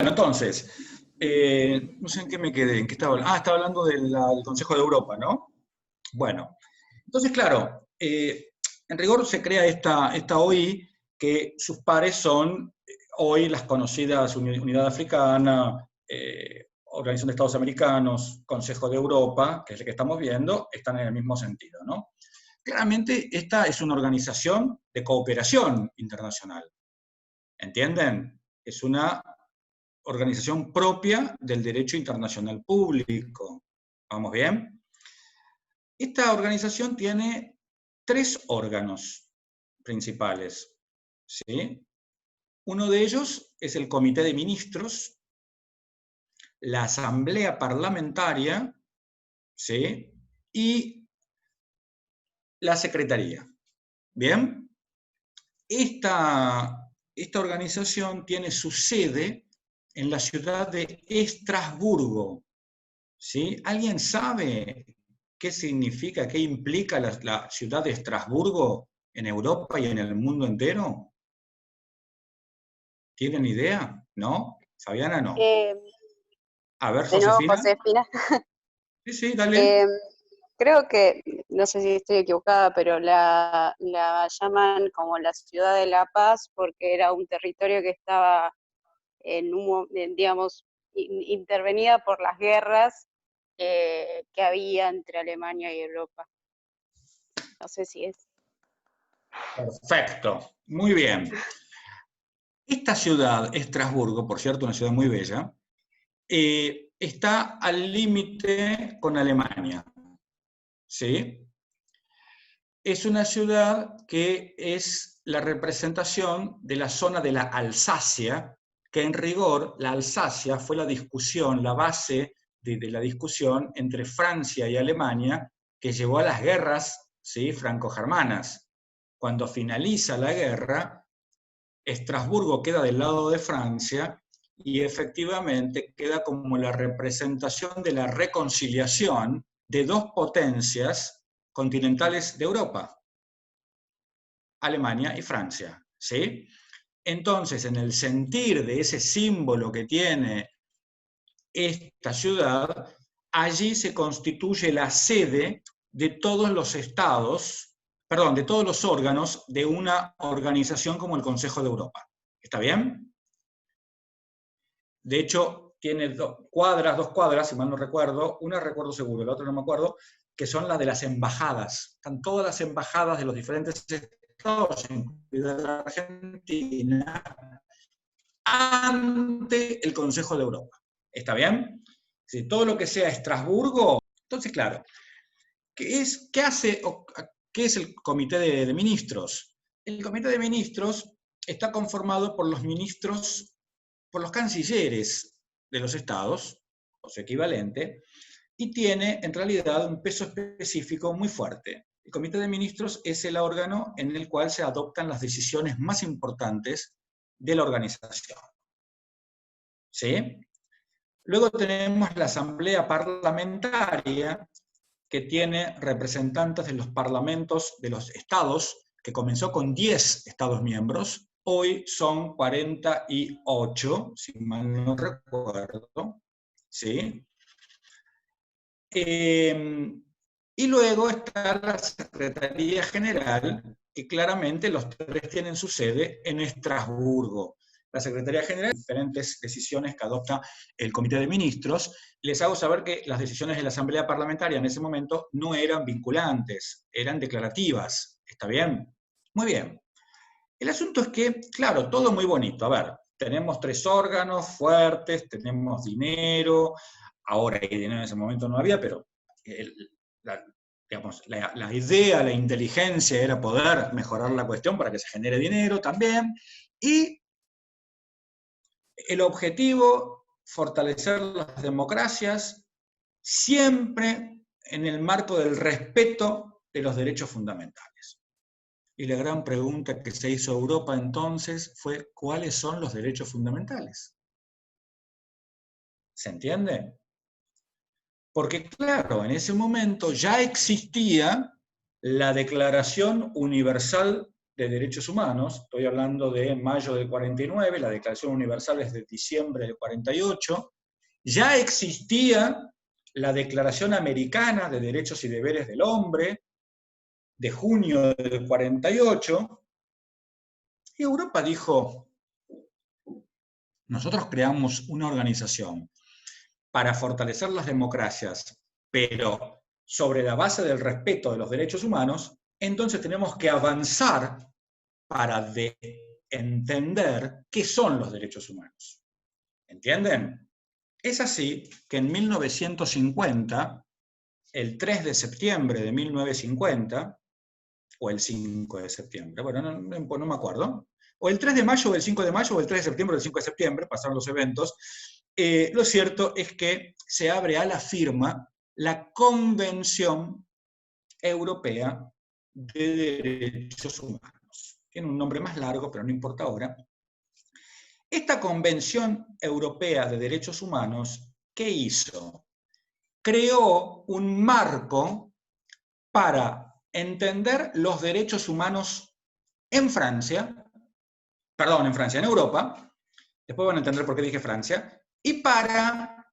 Bueno, entonces, no sé en qué me quedé, en qué estaba hablando. Estaba hablando del Consejo de Europa, ¿no? Bueno, entonces, claro, en rigor se crea esta OI que sus pares son hoy las conocidas Unidad Africana, Organización de Estados Americanos, Consejo de Europa, que es el que estamos viendo, están en el mismo sentido, ¿no? Claramente, esta es una organización de cooperación internacional, ¿entienden? Es una organización propia del derecho internacional público. ¿Vamos bien? Esta organización tiene tres órganos principales, ¿sí? Uno de ellos es el Comité de Ministros, la Asamblea Parlamentaria, ¿sí? Y la Secretaría. ¿Bien? Esta organización tiene su sede en la ciudad de Estrasburgo, ¿sí? ¿Alguien sabe qué significa, qué implica la ciudad de Estrasburgo en Europa y en el mundo entero? ¿Tienen idea? ¿No? ¿Fabiana no? Eh, A ver, de nuevo, Josefina. Josefina. Sí, sí, dale. Eh, Creo que, no sé si estoy equivocada, pero la llaman como la ciudad de La Paz porque era un territorio que estaba digamos, intervenida por las guerras que había entre Alemania y Europa. No sé si es. Perfecto. Muy bien. Esta ciudad, Estrasburgo, por cierto, una ciudad muy bella, está al límite con Alemania, ¿sí? Es una ciudad que es la representación de la zona de la Alsacia, que en rigor la Alsacia fue la discusión, la base de la discusión entre Francia y Alemania, que llevó a las guerras, ¿sí?, franco-germanas. Cuando finaliza la guerra, Estrasburgo queda del lado de Francia y efectivamente queda como la representación de la reconciliación de dos potencias continentales de Europa, Alemania y Francia, ¿sí? Entonces, en el sentir de ese símbolo que tiene esta ciudad, allí se constituye la sede de todos los estados, perdón, de todos los órganos de una organización como el Consejo de Europa. ¿Está bien? De hecho, tiene dos cuadras, si mal no recuerdo, una recuerdo seguro, la otra no me acuerdo, que son las de las embajadas. Están todas las embajadas de los diferentes estados, incluida la Argentina, ante el Consejo de Europa. ¿Está bien? Si todo lo que sea Estrasburgo, entonces, claro, ¿qué hace, qué es el Comité de Ministros? El Comité de Ministros está conformado por los ministros, por los cancilleres de los estados, o su equivalente, y tiene en realidad un peso específico muy fuerte. El Comité de Ministros es el órgano en el cual se adoptan las decisiones más importantes de la organización. ¿Sí? Luego tenemos la Asamblea Parlamentaria, que tiene representantes de los parlamentos de los estados, que comenzó con 10 estados miembros, hoy son 48, si mal no recuerdo, ¿sí? Y luego está la Secretaría General, que claramente los tres tienen su sede en Estrasburgo. La Secretaría General, diferentes decisiones que adopta el Comité de Ministros. Les hago saber que las decisiones de la Asamblea Parlamentaria en ese momento no eran vinculantes, eran declarativas. ¿Está bien? Muy bien. El asunto es que, claro, todo muy bonito. A ver, tenemos tres órganos fuertes, tenemos dinero, ahora hay dinero, en ese momento no había, pero la, digamos, la idea, la inteligencia era poder mejorar la cuestión para que se genere dinero también, y el objetivo, fortalecer las democracias, siempre en el marco del respeto de los derechos fundamentales. Y la gran pregunta que se hizo Europa entonces fue, ¿cuáles son los derechos fundamentales? ¿Se entiende? Porque claro, en ese momento ya existía la Declaración Universal de Derechos Humanos, estoy hablando de mayo del 49, la Declaración Universal es de diciembre del 48, ya existía la Declaración Americana de Derechos y Deberes del Hombre, de junio del 48, y Europa dijo, nosotros creamos una organización para fortalecer las democracias, pero sobre la base del respeto de los derechos humanos, entonces tenemos que avanzar para entender qué son los derechos humanos. ¿Entienden? Es así que en 1950, el 3 de septiembre de 1950, o el 5 de septiembre, bueno, no me acuerdo, o el 3 de mayo o el 5 de mayo, o el 3 de septiembre o el 5 de septiembre, pasaron los eventos, lo cierto es que se abre a la firma la Convención Europea de Derechos Humanos. Tiene un nombre más largo, pero no importa ahora. Esta Convención Europea de Derechos Humanos, ¿qué hizo? Creó un marco para entender los derechos humanos en Francia, en Europa, después van a entender por qué dije Francia, y para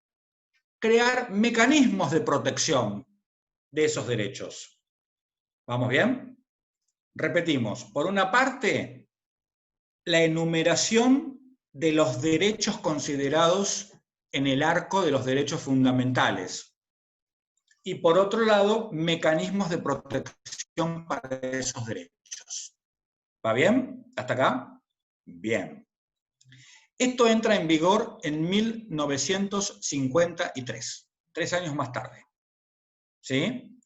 crear mecanismos de protección de esos derechos. ¿Vamos bien? Repetimos, por una parte, la enumeración de los derechos considerados en el arco de los derechos fundamentales. Y por otro lado, mecanismos de protección para esos derechos. ¿Va bien? ¿Hasta acá? Bien. Esto entra en vigor en 1953, 3 años más tarde. ¿Sí?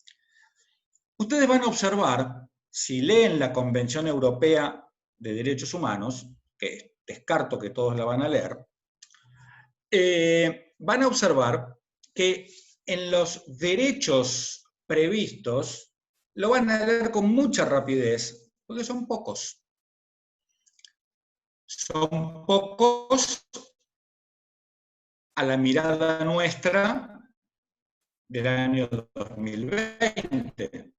Ustedes van a observar, si leen la Convención Europea de Derechos Humanos, que descarto que todos la van a leer, van a observar que en los derechos previstos lo van a leer con mucha rapidez, porque son pocos. Son pocos a la mirada nuestra del año 2020.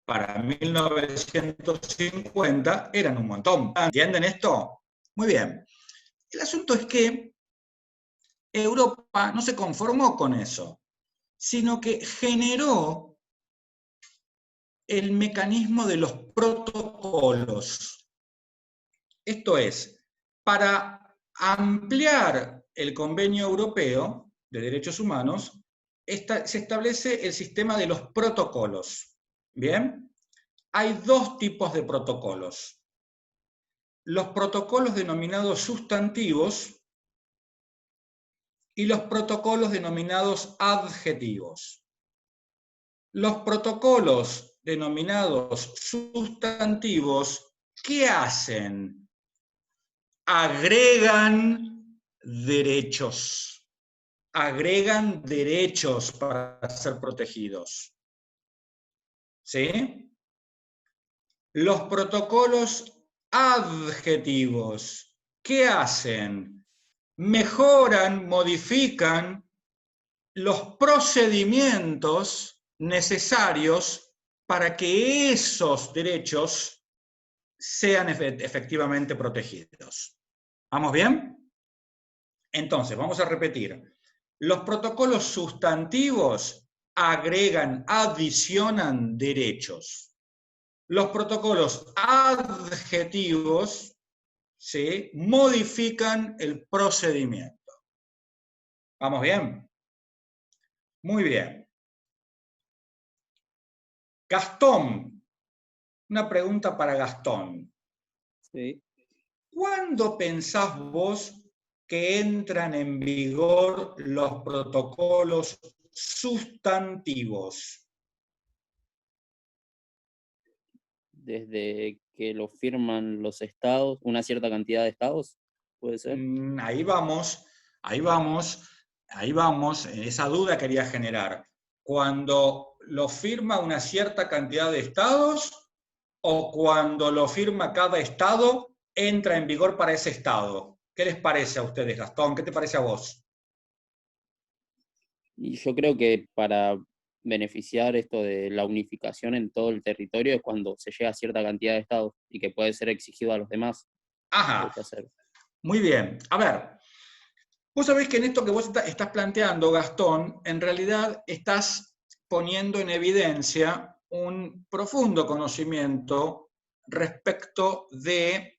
Para 1950 eran un montón. ¿Entienden esto? Muy bien. El asunto es que Europa no se conformó con eso, sino que generó el mecanismo de los protocolos. Esto es, para ampliar el Convenio Europeo de Derechos Humanos, se establece el sistema de los protocolos. ¿Bien? Hay dos tipos de protocolos. Los protocolos denominados sustantivos y los protocolos denominados adjetivos. Los protocolos denominados sustantivos, ¿qué hacen? Agregan derechos. Agregan derechos para ser protegidos. ¿Sí? Los protocolos adjetivos, ¿qué hacen? Mejoran, modifican los procedimientos necesarios para que esos derechos sean efectivamente protegidos. ¿Vamos bien? Entonces, vamos a repetir. Los protocolos sustantivos agregan, adicionan derechos. Los protocolos adjetivos, ¿sí?, modifican el procedimiento. ¿Vamos bien? Muy bien. Gastón, una pregunta para Gastón. Sí. ¿Cuándo pensás vos que entran en vigor los protocolos sustantivos? Desde que lo firman los estados, una cierta cantidad de estados, ¿puede ser? Ahí vamos, ahí vamos, ahí vamos. Esa duda quería generar. ¿Cuando lo firma una cierta cantidad de estados o cuando lo firma cada estado entra en vigor para ese estado? ¿Qué les parece a ustedes, Gastón? ¿Qué te parece a vos? Y yo creo que para beneficiar esto de la unificación en todo el territorio es cuando se llega a cierta cantidad de estados y que puede ser exigido a los demás. Ajá, Que hacer. muy bien. A ver, vos sabés que en esto que vos estás planteando, Gastón, en realidad estás poniendo en evidencia un profundo conocimiento respecto de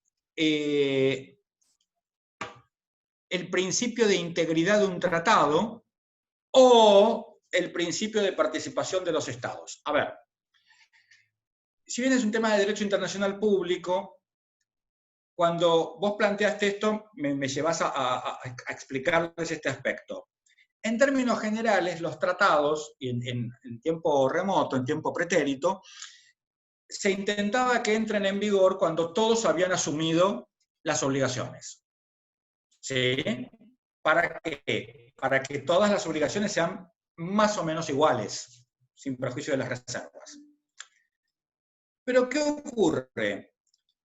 el principio de integridad de un tratado o el principio de participación de los estados. A ver, si bien es un tema de derecho internacional público, cuando vos planteaste esto, me llevas a explicarles este aspecto. En términos generales, los tratados, en tiempo remoto, en tiempo pretérito, se intentaba que entren en vigor cuando todos habían asumido las obligaciones. ¿Sí? ¿Para qué? Para que todas las obligaciones sean más o menos iguales, sin perjuicio de las reservas. Pero ¿qué ocurre?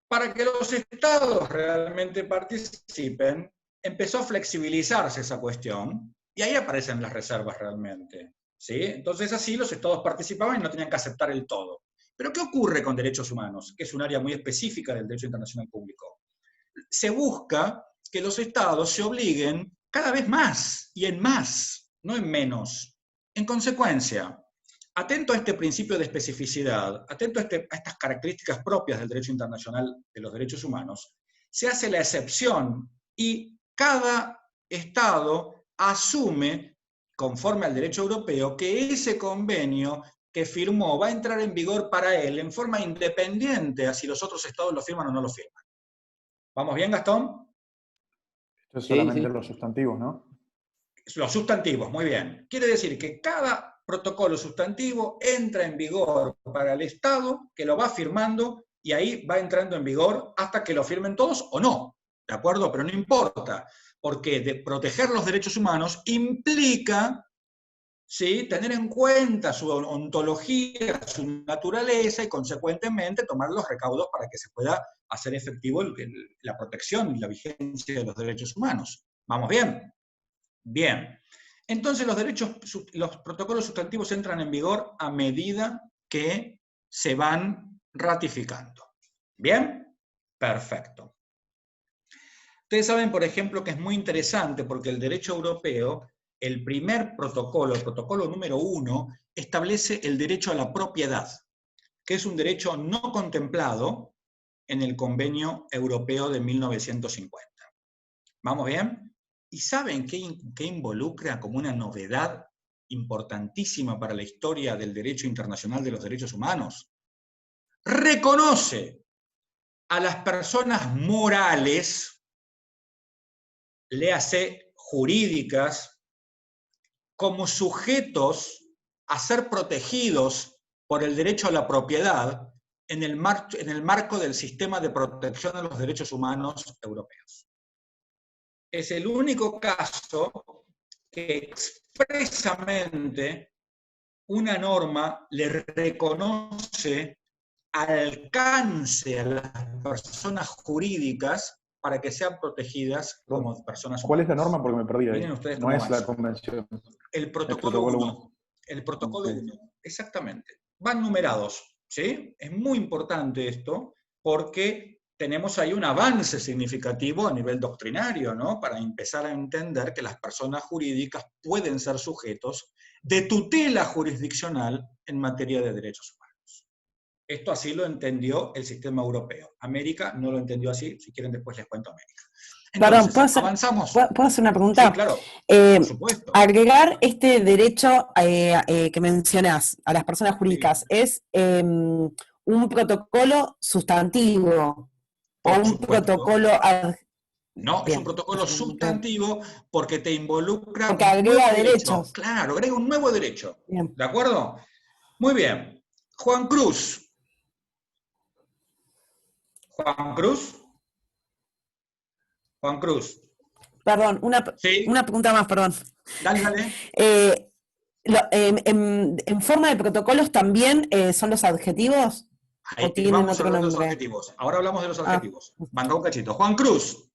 Para que los estados realmente participen, empezó a flexibilizarse esa cuestión, y ahí aparecen las reservas realmente. ¿Sí? Entonces así los estados participaban y no tenían que aceptar el todo. Pero ¿qué ocurre con derechos humanos? Que es un área muy específica del derecho internacional público. Se busca que los estados se obliguen cada vez más y en más, no en menos. En consecuencia, atento a este principio de especificidad, atento a estas características propias del derecho internacional de los derechos humanos, se hace la excepción y cada Estado asume, conforme al derecho europeo, que ese convenio que firmó va a entrar en vigor para él en forma independiente a si los otros Estados lo firman o no lo firman. ¿Vamos bien, Gastón? Esto es solamente los sustantivos, ¿no? Los sustantivos, muy bien. Quiere decir que cada protocolo sustantivo entra en vigor para el Estado, que lo va firmando, y ahí va entrando en vigor hasta que lo firmen todos o no, ¿de acuerdo? Pero no importa, porque de proteger los derechos humanos implica, ¿sí?, tener en cuenta su ontología, su naturaleza, y consecuentemente tomar los recaudos para que se pueda hacer efectivo la protección y la vigencia de los derechos humanos. ¿Vamos bien? Bien, entonces los protocolos sustantivos entran en vigor a medida que se van ratificando. ¿Bien? Perfecto. Ustedes saben, por ejemplo, que es muy interesante porque el derecho europeo, el primer protocolo, el protocolo número 1, establece el derecho a la propiedad, que es un derecho no contemplado en el Convenio Europeo de 1950. ¿Vamos bien? ¿Y saben qué involucra como una novedad importantísima para la historia del derecho internacional de los derechos humanos? Reconoce a las personas morales, léase jurídicas, como sujetos a ser protegidos por el derecho a la propiedad en el marco del sistema de protección de los derechos humanos europeos. Es el único caso que expresamente una norma le reconoce alcance a las personas jurídicas para que sean protegidas como personas humanas. ¿Cuál es la norma? Porque me perdí ahí. Miren ustedes no cómo es va. La convención. El protocolo 1. 1. El protocolo Okay. 1, exactamente. Van numerados, ¿sí? Es muy importante esto porque tenemos ahí un avance significativo a nivel doctrinario, ¿no? Para empezar a entender que las personas jurídicas pueden ser sujetos de tutela jurisdiccional en materia de derechos humanos. Esto así lo entendió el sistema europeo. América no lo entendió así, si quieren después les cuento América. Entonces, Perdón, avanzamos. ¿puedo hacer una pregunta? Sí, claro, por supuesto. Agregar este derecho que mencionás a las personas jurídicas, Sí. ¿es un protocolo sustantivo Por o un supuesto. protocolo? No, Bien, es un protocolo sustantivo porque te involucra porque un agrega nuevo derecho. derechos. Claro, agrega un nuevo derecho. Bien. ¿De acuerdo? Muy bien. Juan Cruz. Juan Cruz. Juan Cruz. Perdón, Sí. una pregunta más, perdón. Dale, dale. ¿En forma de protocolos también son los adjetivos? Ahí ¿O tienen vamos a otro hablar de los nombre? adjetivos. Ahora hablamos de los adjetivos. Manda un cachito. Juan Cruz.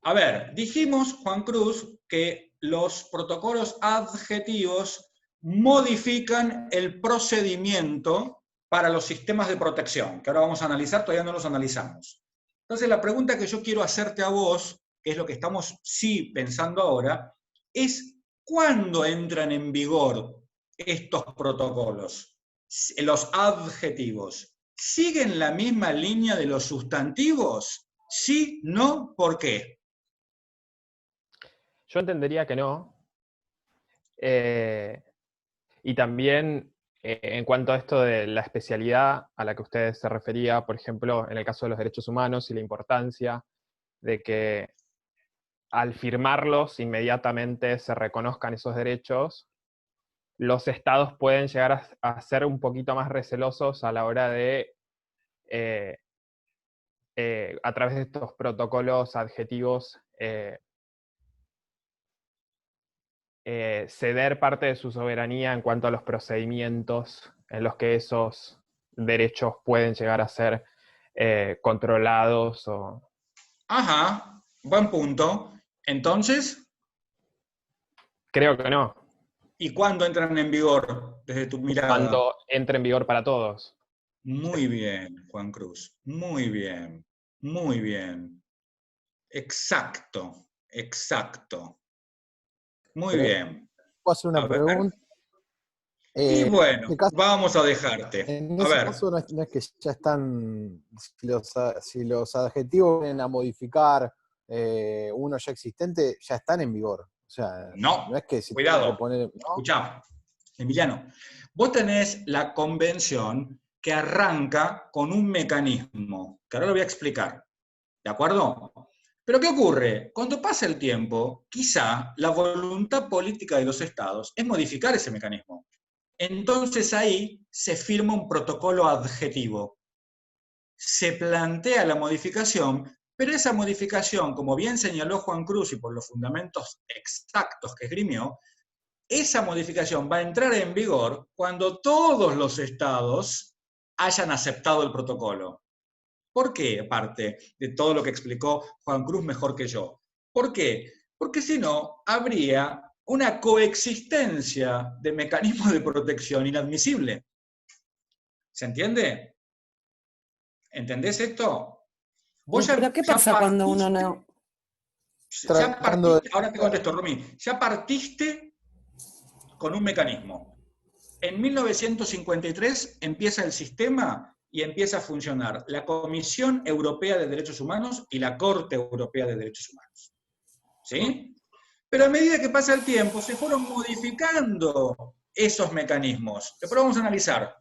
A ver, dijimos, Juan Cruz, que los protocolos adjetivos modifican el procedimiento para los sistemas de protección, que ahora vamos a analizar, todavía no los analizamos. Entonces, la pregunta que yo quiero hacerte a vos, que es lo que estamos sí pensando ahora, es ¿cuándo entran en vigor estos protocolos? Los adjetivos, ¿siguen la misma línea de los sustantivos? ¿Sí? ¿No? ¿Por qué? Yo entendería que no. Y también, en cuanto a esto de la especialidad a la que usted se refería, por ejemplo, en el caso de los derechos humanos y la importancia de que al firmarlos inmediatamente se reconozcan esos derechos, los estados pueden llegar a ser un poquito más recelosos a la hora de, a través de estos protocolos adjetivos, ceder parte de su soberanía en cuanto a los procedimientos en los que esos derechos pueden llegar a ser controlados. Ajá, buen punto. Entonces, creo que no. ¿y cuándo entran en vigor desde tu mirada? Cuando entre en vigor para todos. Muy bien, Juan Cruz. Muy bien. Muy bien. Exacto. Exacto. Muy bien. ¿Puedo hacer una pregunta? Y bueno, en caso, vamos a dejarte. en A ese ver. caso no es que ya están, si los adjetivos vienen a modificar uno ya existente, ya están en vigor. O sea, No, es que si cuidado. que poner, ¿no? Escuchá, Emiliano, vos tenés la convención que arranca con un mecanismo, que ahora lo voy a explicar, ¿de acuerdo? Pero ¿qué ocurre? Cuando pasa el tiempo, quizá la voluntad política de los estados es modificar ese mecanismo. Entonces ahí se firma un protocolo adjetivo. Se plantea la modificación, pero esa modificación, como bien señaló Juan Cruz y por los fundamentos exactos que esgrimió, esa modificación va a entrar en vigor cuando todos los estados hayan aceptado el protocolo. ¿Por qué? Aparte de todo lo que explicó Juan Cruz mejor que yo. ¿Por qué? Porque si no, habría una coexistencia de mecanismos de protección inadmisible. ¿Se entiende? ¿Entendés esto? ¿Pero qué pasa cuando uno no...? Ahora te contesto, Romy. Ya partiste con un mecanismo. En 1953 empieza el sistema y empieza a funcionar la Comisión Europea de Derechos Humanos y la Corte Europea de Derechos Humanos. ¿Sí? Pero a medida que pasa el tiempo, se fueron modificando esos mecanismos. Después vamos a analizar.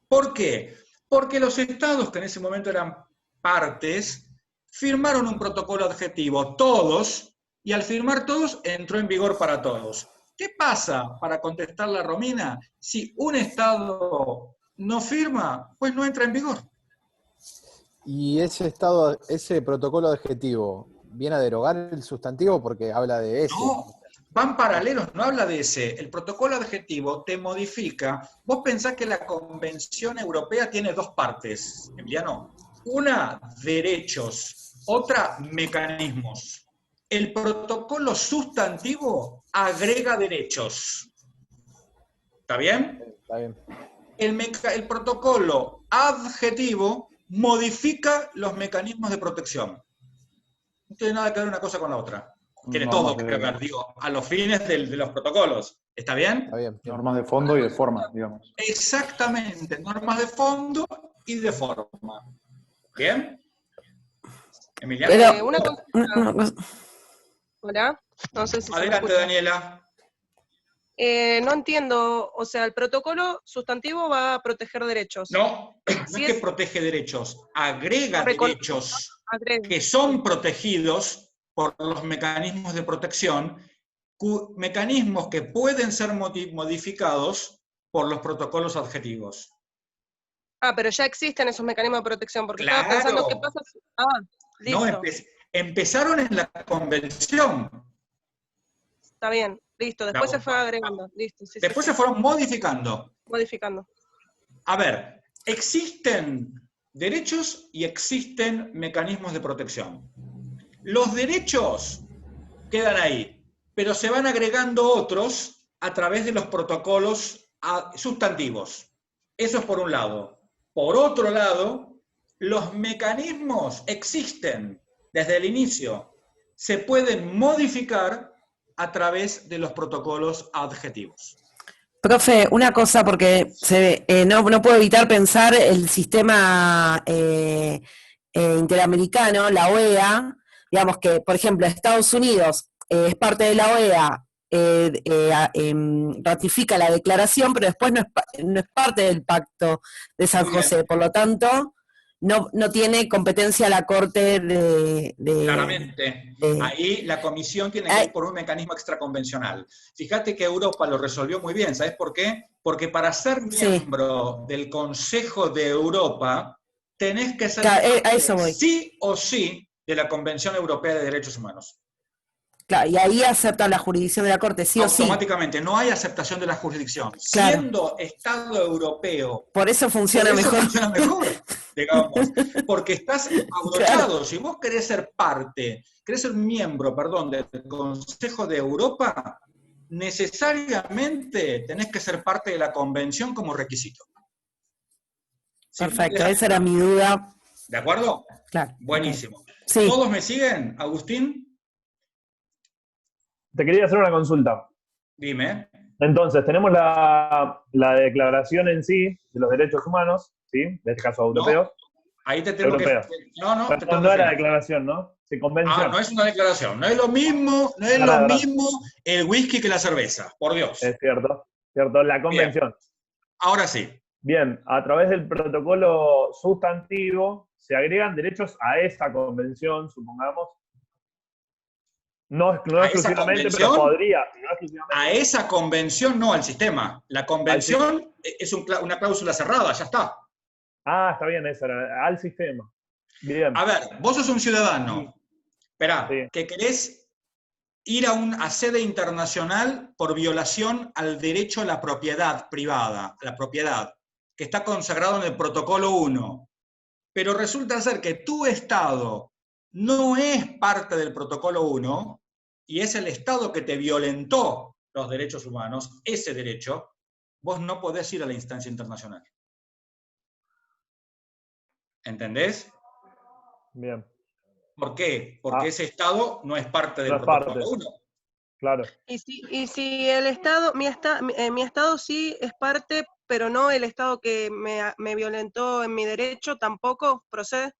¿Por qué? Porque los estados, que en ese momento eran partes, firmaron un protocolo adjetivo, todos, y al firmar todos, entró en vigor para todos. ¿Qué pasa, para contestarle a Romina, si un estado no firma, pues no entra en vigor? Y ese protocolo adjetivo, ¿viene a derogar el sustantivo porque habla de ese? No, van paralelos, no habla de ese. El protocolo adjetivo te modifica. Vos pensás que la Convención Europea tiene dos partes, Emiliano. Una, derechos. Otra, mecanismos. El protocolo sustantivo agrega derechos. ¿Está bien? Está bien. El protocolo adjetivo modifica los mecanismos de protección. No tiene nada que ver una cosa con la otra. Tiene todo que ver, digo, a los fines de los protocolos. ¿Está bien? Está bien. Normas de fondo y de forma, digamos. Exactamente, normas de fondo y de forma. ¿Bien? Emiliano. Una cosa. Hola, no sé si Adelante, Daniela. No entiendo, o sea, el protocolo sustantivo va a proteger derechos. No, no es que protege derechos, agrega derechos que son protegidos por los mecanismos de protección, mecanismos que pueden ser modificados por los protocolos adjetivos. Ah, pero ya existen esos mecanismos de protección, porque claro. Estaba pensando qué pasa si... listo. No, empezaron en la convención. Está bien, listo, después se fue agregando. Listo, sí, después se fueron modificando. Modificando. A ver, existen derechos y existen mecanismos de protección. Los derechos quedan ahí, pero se van agregando otros a través de los protocolos sustantivos. Eso es por un lado. Por otro lado, los mecanismos existen desde el inicio. Se pueden modificar a través de los protocolos adjetivos. Profe, una cosa, porque no puedo evitar pensar el sistema interamericano, la OEA, digamos que, por ejemplo, Estados Unidos es parte de la OEA, ratifica la declaración, pero después no es parte del Pacto de San José, por lo tanto, no tiene competencia la Corte de Claramente. Ahí la Comisión tiene que ir por un mecanismo extraconvencional. Fíjate que Europa lo resolvió muy bien. ¿Sabes por qué? Porque para ser miembro del Consejo de Europa, tenés que ser a eso voy. sí o sí de la Convención Europea de Derechos Humanos. Claro, y ahí aceptan la jurisdicción de la Corte, sí o sí. Automáticamente, no hay aceptación de la jurisdicción. Claro. Siendo Estado europeo. Por eso funciona mejor. Funciona mejor, digamos. Porque estás abrochado. Claro. Si vos querés ser miembro, del Consejo de Europa, necesariamente tenés que ser parte de la Convención como requisito. Perfecto, esa era mi duda. ¿De acuerdo? Claro. Buenísimo. Sí. ¿Todos me siguen, Agustín? Te quería hacer una consulta. Dime. Entonces, tenemos la declaración en sí de los derechos humanos, ¿sí? En este caso europeos. No, ahí te tengo europeos. que... No, no era declaración, ¿no? Sí, convención. No es una declaración. No es lo mismo, mismo el whisky que la cerveza, por Dios. Es cierto. La convención. Bien. Ahora sí. Bien, a través del protocolo sustantivo se agregan derechos a esta convención, supongamos. No exclusivamente, pero podría. No exclusivamente. A esa convención, no al sistema. La convención es una cláusula cerrada, ya está. Ah, está bien, esa era, al sistema. Bien. A ver, vos sos un ciudadano. Esperá, que querés ir a sede internacional por violación al derecho a la propiedad privada, a la propiedad, que está consagrado en el protocolo 1. Pero resulta ser que tu Estado no es parte del protocolo 1 y es el Estado que te violentó los derechos humanos, ese derecho, vos no podés ir a la instancia internacional. ¿Entendés? Bien. ¿Por qué? Porque ese Estado no es parte del protocolo 1. Claro. Y si el Estado, mi Estado sí es parte, pero no el Estado que me violentó en mi derecho, tampoco procede.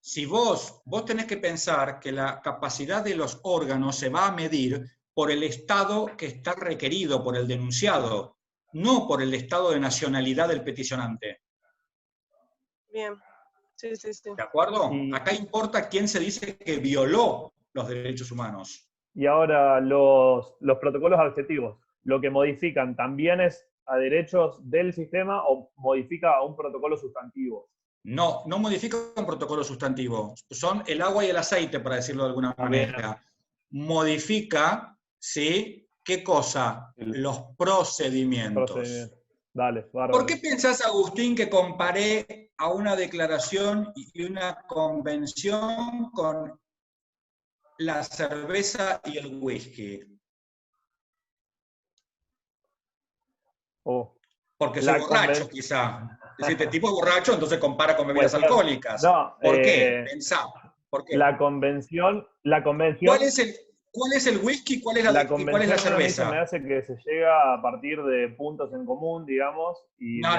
Si vos tenés que pensar que la capacidad de los órganos se va a medir por el estado que está requerido, por el denunciado, no por el estado de nacionalidad del peticionante. Bien, sí. ¿De acuerdo? Acá importa quién se dice que violó los derechos humanos. Y ahora los protocolos adjetivos, ¿lo que modifican también es a derechos del sistema o modifica a un protocolo sustantivo? No modifica un protocolo sustantivo. Son el agua y el aceite, para decirlo de alguna manera. Modifica, ¿sí? ¿Qué cosa? Los procedimientos. Dale, bárbaro. ¿Por qué pensás, Agustín, que comparé a una declaración y una convención con la cerveza y el whisky? Porque soy borracho, quizá. Es decir, este tipo es borracho, entonces compara con bebidas alcohólicas. No, ¿Por qué? Pensá. ¿Por qué? La convención. ¿Cuál es el whisky? ¿Cuál es la cerveza? Me hace que se llega a partir de puntos en común, digamos. Y no.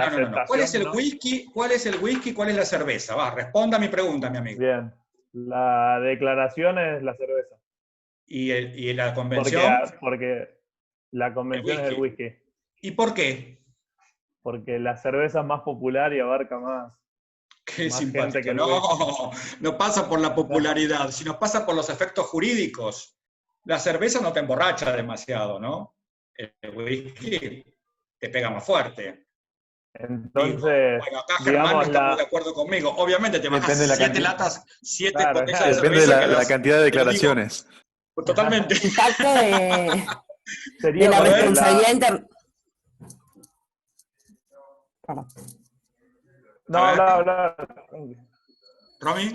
¿Cuál es el whisky? ¿Cuál es el whisky? ¿Cuál es la cerveza? Va, responda a mi pregunta, mi amigo. Bien. La declaración es la cerveza. ¿Y la convención? Porque la convención es el whisky. ¿Y por qué? Porque la cerveza es más popular y abarca más. Qué simpático. No pasa por la popularidad, sino pasa por los efectos jurídicos. La cerveza no te emborracha demasiado, ¿no? El whisky te pega más fuerte. Entonces, bueno, acá Germán no está muy de acuerdo conmigo. Obviamente te bajas 7 latas, 7 botellas de cerveza. Depende de la cantidad de declaraciones. Digo, totalmente. Impacto de la responsabilidad No. Romy.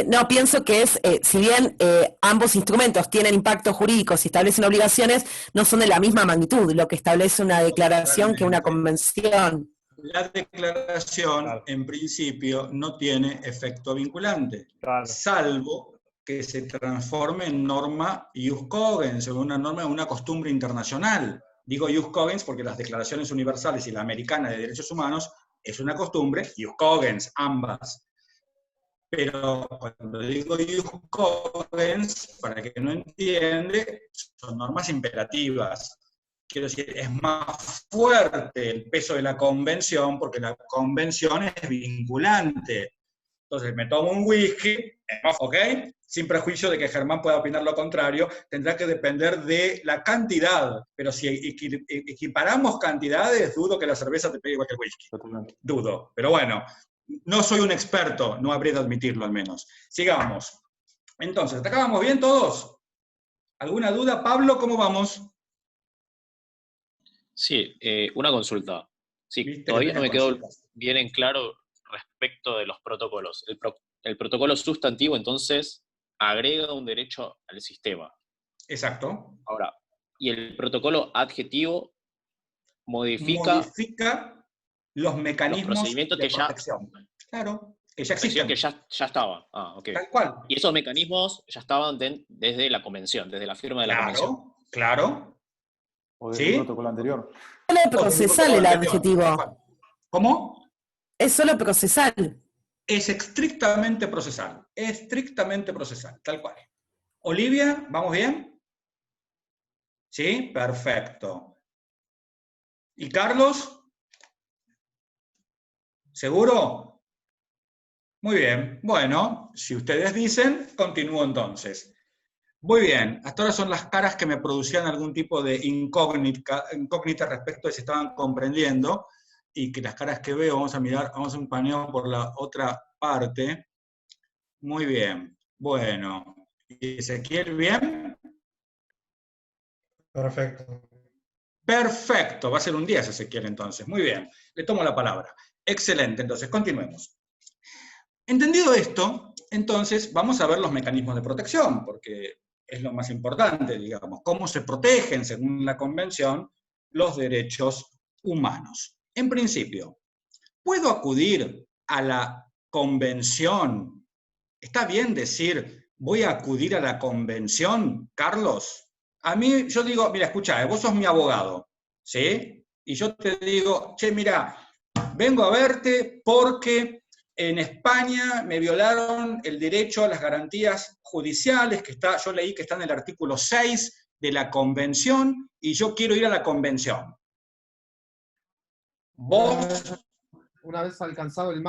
No, pienso que es, si bien ambos instrumentos tienen impactos jurídicos y establecen obligaciones, no son de la misma magnitud, lo que establece una declaración que una convención. La declaración, en principio, no tiene efecto vinculante, salvo que se transforme en norma ius cogens, o una norma, una costumbre internacional. Digo ius cogens porque las declaraciones universales y la americana de derechos humanos es una costumbre, ius cogens, ambas. Pero cuando digo ius cogens, para el que no entiende, son normas imperativas. Quiero decir, es más fuerte el peso de la convención, porque la convención es vinculante. Entonces, me tomo un whisky, ¿ok? Sin prejuicio de que Germán pueda opinar lo contrario, tendrá que depender de la cantidad. Pero si equiparamos cantidades, dudo que la cerveza te pegue igual que el whisky. Totalmente. Dudo. Pero bueno, no soy un experto, no habría de admitirlo al menos. Sigamos. Entonces, ¿hasta acá vamos bien todos? ¿Alguna duda? Pablo, ¿cómo vamos? Sí, una consulta. Sí, ¿Viste? todavía no me quedó Consultas. bien en claro respecto de los protocolos. El protocolo sustantivo, entonces, agrega un derecho al sistema. Exacto. Ahora, y el protocolo adjetivo modifica los mecanismos los procedimientos de que ya, protección. Claro, que ya existen. que ya estaban. Ah, ok. Tal cual. Y esos mecanismos ya estaban desde la convención, desde la firma de la convención. Claro. O del protocolo anterior. Solo procesal el adjetivo. ¿Cómo? Es solo procesal. Es estrictamente procesal. Estrictamente procesal, tal cual. Olivia, ¿vamos bien? ¿Sí? Perfecto. ¿Y Carlos? ¿Seguro? Muy bien. Bueno, si ustedes dicen, continúo entonces. Muy bien. Hasta ahora son las caras que me producían algún tipo de incógnita respecto de si estaban comprendiendo, y que las caras que veo, vamos a mirar, vamos a hacer un paneo por la otra parte. Muy bien. Bueno. ¿Y Ezequiel, bien? Perfecto. Perfecto. Va a ser un 10 Ezequiel entonces. Muy bien. Le tomo la palabra. Excelente. Entonces, continuemos. Entendido esto, entonces vamos a ver los mecanismos de protección, porque es lo más importante, digamos. Cómo se protegen, según la Convención, los derechos humanos. En principio, ¿puedo acudir a la Convención? ¿Está bien decir, voy a acudir a la Convención, Carlos? A mí, yo digo, mira, escucha, vos sos mi abogado, ¿sí? Y yo te digo, che, mira, vengo a verte porque en España me violaron el derecho a las garantías judiciales, que está, yo leí que está en el artículo 6 de la Convención, y yo quiero ir a la Convención. Vos... Una vez alcanzado la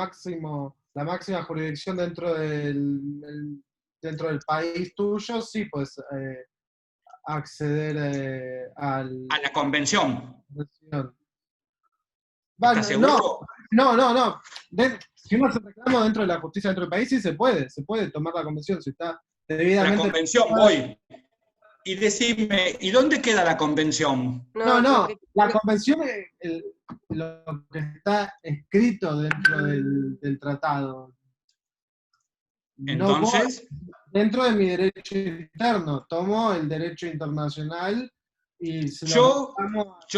máxima jurisdicción dentro del país tuyo, sí, pues acceder a la Convención. Vale, ¿Estás seguro? No. Si uno se reclama dentro de la justicia dentro del país, sí se puede tomar la Convención, si está debidamente... La Convención, voy. Y decime, ¿y dónde queda la Convención? No, la Convención es lo que está escrito dentro del tratado. Entonces... Dentro de mi derecho interno, tomo el derecho internacional y yo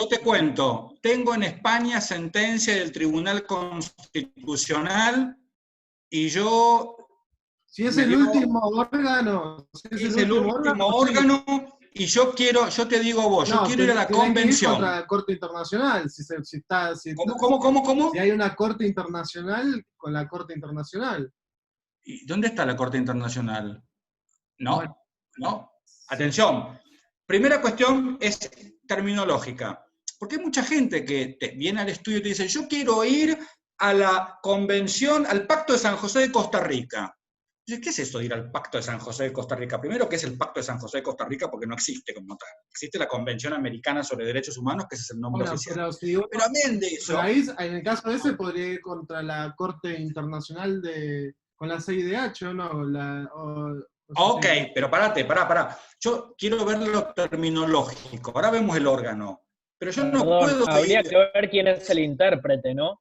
te cuento, tengo en España sentencia del Tribunal Constitucional y yo... Si es el último órgano... es el último órgano y yo te digo vos, yo quiero ir a la Convención. Contra la Corte Internacional. ¿Cómo? Si hay una Corte Internacional, con la Corte Internacional. ¿Y dónde está la Corte Internacional? No. Atención. Primera cuestión es terminológica. Porque hay mucha gente que viene al estudio y te dice, yo quiero ir a la Convención, al Pacto de San José de Costa Rica. ¿Qué es eso de ir al Pacto de San José de Costa Rica? Primero, ¿qué es el Pacto de San José de Costa Rica? Porque no existe como tal. Existe la Convención Americana sobre Derechos Humanos, que ese es el nombre oficial. Pero amén de eso... en el caso ese podría ir contra la Corte Internacional con la CIDH, ¿o no? Ok, pero pará. Yo quiero ver lo terminológico. Ahora vemos el órgano. Pero yo no puedo... Habría que ver quién es el intérprete, ¿no?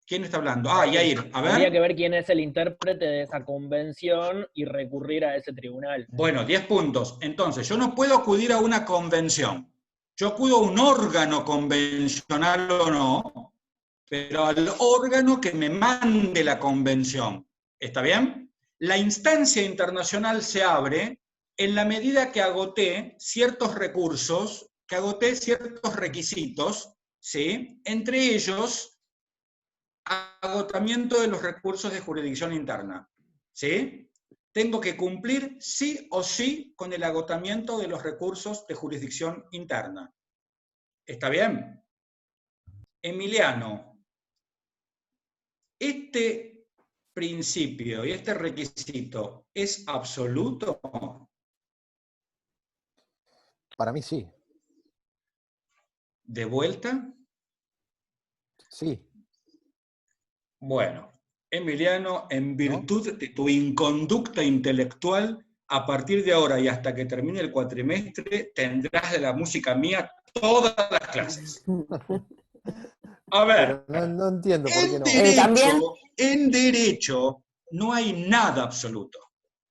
¿Quién está hablando? Ah, Yair, a ver. Habría que ver quién es el intérprete de esa convención y recurrir a ese tribunal. Bueno, 10 puntos. Entonces, yo no puedo acudir a una convención. Yo acudo a un órgano convencional o no, pero al órgano que me mande la convención. ¿Está bien? La instancia internacional se abre en la medida que agoté ciertos recursos, que agoté ciertos requisitos, ¿sí? Entre ellos, agotamiento de los recursos de jurisdicción interna, ¿sí? Tengo que cumplir sí o sí con el agotamiento de los recursos de jurisdicción interna. ¿Está bien? Emiliano, ¿este principio y este requisito es absoluto? Para mí sí. ¿De vuelta? Sí. Bueno, Emiliano, en virtud de tu inconducta intelectual, a partir de ahora y hasta que termine el cuatrimestre, tendrás de la música mía todas las clases. A ver, pero no entiendo por qué no. En derecho no hay nada absoluto.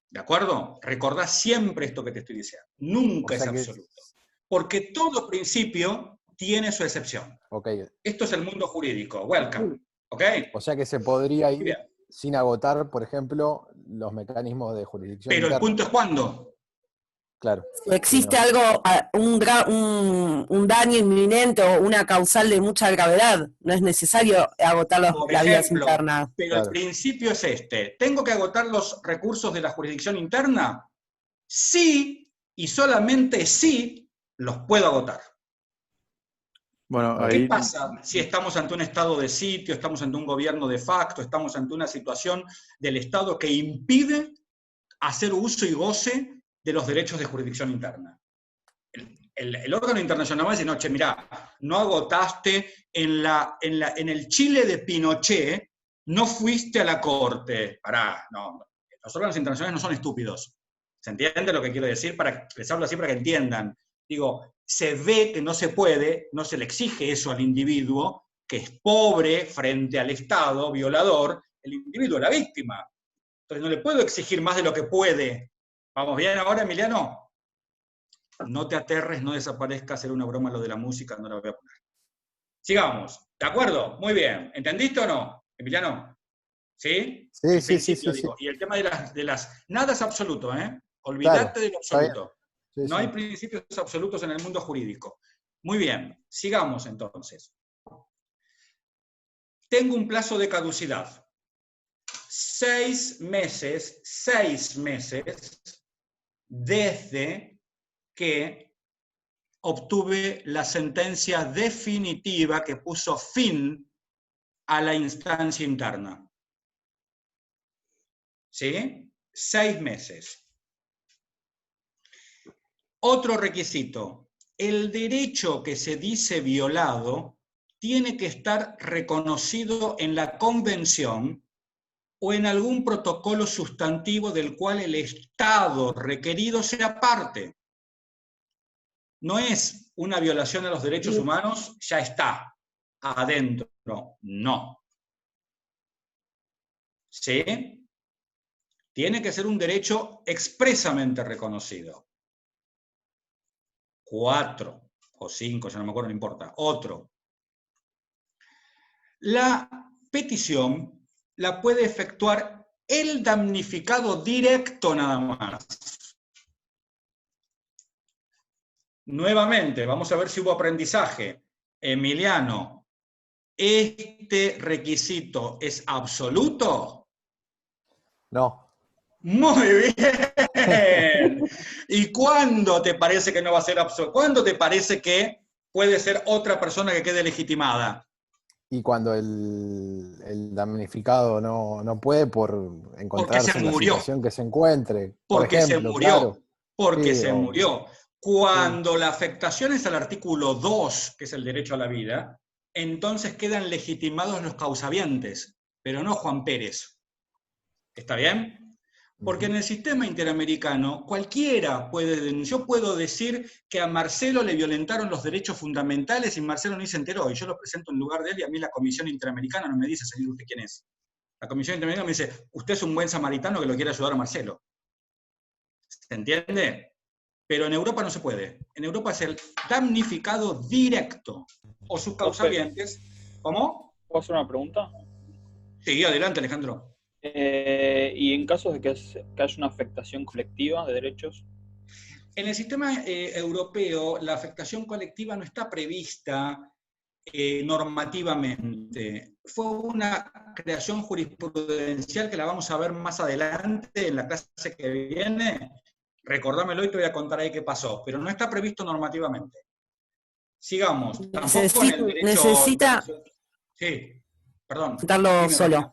¿De acuerdo? Recordá siempre esto que te estoy diciendo. Nunca es absoluto. Porque todo principio tiene su excepción. Okay. Esto es el mundo jurídico. Welcome. ¿Okay? O sea que se podría ir sin agotar, por ejemplo, los mecanismos de jurisdicción Pero interna. el punto es cuándo. Claro. Si existe algo, un daño inminente o una causal de mucha gravedad, no es necesario agotar las vías internas. Pero el principio es este. ¿Tengo que agotar los recursos de la jurisdicción interna? Sí, y solamente sí los puedo agotar. Bueno, ¿Qué pasa si estamos ante un estado de sitio, estamos ante un gobierno de facto, estamos ante una situación del Estado que impide hacer uso y goce de los derechos de jurisdicción interna? El órgano internacional va a decir, no, che, mirá, no agotaste en el Chile de Pinochet, no fuiste a la corte. Pará, no. Los órganos internacionales no son estúpidos. ¿Se entiende lo que quiero decir? Les hablo así para que entiendan. Digo, se ve que no se puede, no se le exige eso al individuo, que es pobre frente al Estado, violador, el individuo es la víctima. Entonces no le puedo exigir más de lo que puede. ¿Vamos bien ahora, Emiliano? No te aterres, no desaparezca, hacer una broma lo de la música, no la voy a poner. Sigamos, ¿de acuerdo? Muy bien. ¿Entendiste o no, Emiliano? ¿Sí? Sí. Y el tema de las... Nada es absoluto, ¿eh? Olvídate de lo absoluto. No hay principios absolutos en el mundo jurídico. Muy bien, sigamos entonces. Tengo un plazo de caducidad. 6 meses desde que obtuve la sentencia definitiva que puso fin a la instancia interna. ¿Sí? 6 meses. Otro requisito, el derecho que se dice violado tiene que estar reconocido en la convención o en algún protocolo sustantivo del cual el Estado requerido sea parte. No es una violación a los derechos humanos, ya está, adentro, no. ¿Sí? Tiene que ser un derecho expresamente reconocido. 4 o 5, ya no me acuerdo, no importa. Otro. La petición la puede efectuar el damnificado directo nada más. Nuevamente, vamos a ver si hubo aprendizaje. Emiliano, ¿este requisito es absoluto? No. Muy bien. ¿Y cuándo te parece que no va a ser absoluto? ¿Cuándo te parece que puede ser otra persona que quede legitimada? Y cuando el damnificado no puede por encontrarse en la situación que se encuentre. Porque por ejemplo, se murió. Claro. Porque Sí, se o- murió. Cuando la afectación es al artículo 2, que es el derecho a la vida, entonces quedan legitimados los causavientes, pero no Juan Pérez. ¿Está bien? Porque en el sistema interamericano cualquiera puede denunciar. Yo puedo decir que a Marcelo le violentaron los derechos fundamentales y Marcelo ni se enteró, y yo lo presento en lugar de él, y a mí la Comisión Interamericana no me dice, señor, ¿usted quién es? La Comisión Interamericana me dice, usted es un buen samaritano que lo quiere ayudar a Marcelo. ¿Se entiende? Pero en Europa no se puede. En Europa es el damnificado directo, o sus causalientes. ¿Cómo? ¿Puedo hacer una pregunta? Sí, adelante, Alejandro. ¿Y en casos de que haya una afectación colectiva de derechos? En el sistema europeo, la afectación colectiva no está prevista normativamente. Fue una creación jurisprudencial que la vamos a ver más adelante en la clase que viene. Recordámelo y te voy a contar ahí qué pasó, pero no está previsto normativamente. Sigamos. Tampoco en el derecho... Necesita... Sí, perdón. Darlo solo.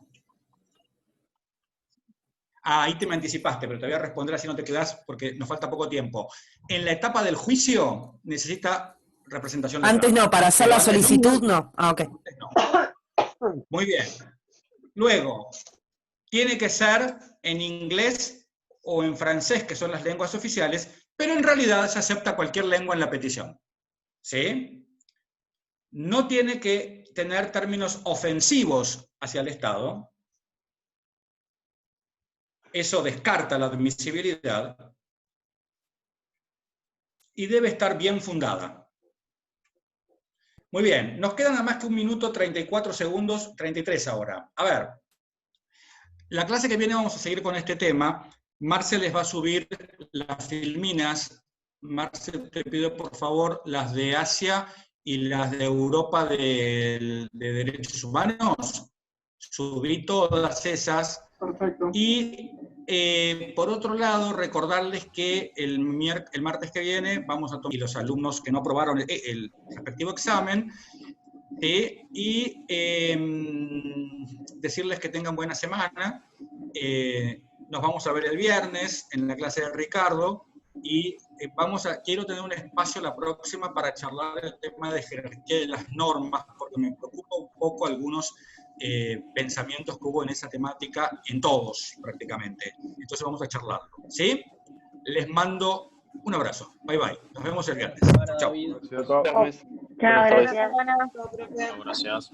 Ah, ahí te me anticipaste, pero te voy a responder así no te quedás porque nos falta poco tiempo. En la etapa del juicio necesita representación legal. Antes no, para hacer la solicitud no. Ah, ok. No. Muy bien. Luego, tiene que ser en inglés o en francés, que son las lenguas oficiales, pero en realidad se acepta cualquier lengua en la petición. ¿Sí? No tiene que tener términos ofensivos hacia el Estado. Eso descarta la admisibilidad. Y debe estar bien fundada. Muy bien, nos quedan nada más que 1 minuto 34 segundos, 33 ahora. A ver, la clase que viene vamos a seguir con este tema. Marce les va a subir las filminas. Marce, te pido por favor las de Asia y las de Europa de Derechos Humanos. Subí todas esas. Perfecto. Y por otro lado, recordarles que el martes que viene vamos a tomar los alumnos que no aprobaron el respectivo examen y decirles que tengan buena semana. Nos vamos a ver el viernes en la clase de Ricardo y quiero tener un espacio la próxima para charlar el tema de jerarquía de las normas, porque me preocupa un poco algunos pensamientos que hubo en esa temática, en todos prácticamente. Entonces vamos a charlarlo. ¿Sí? Les mando un abrazo. Bye bye. Nos vemos el viernes. Chao. Chao, gracias.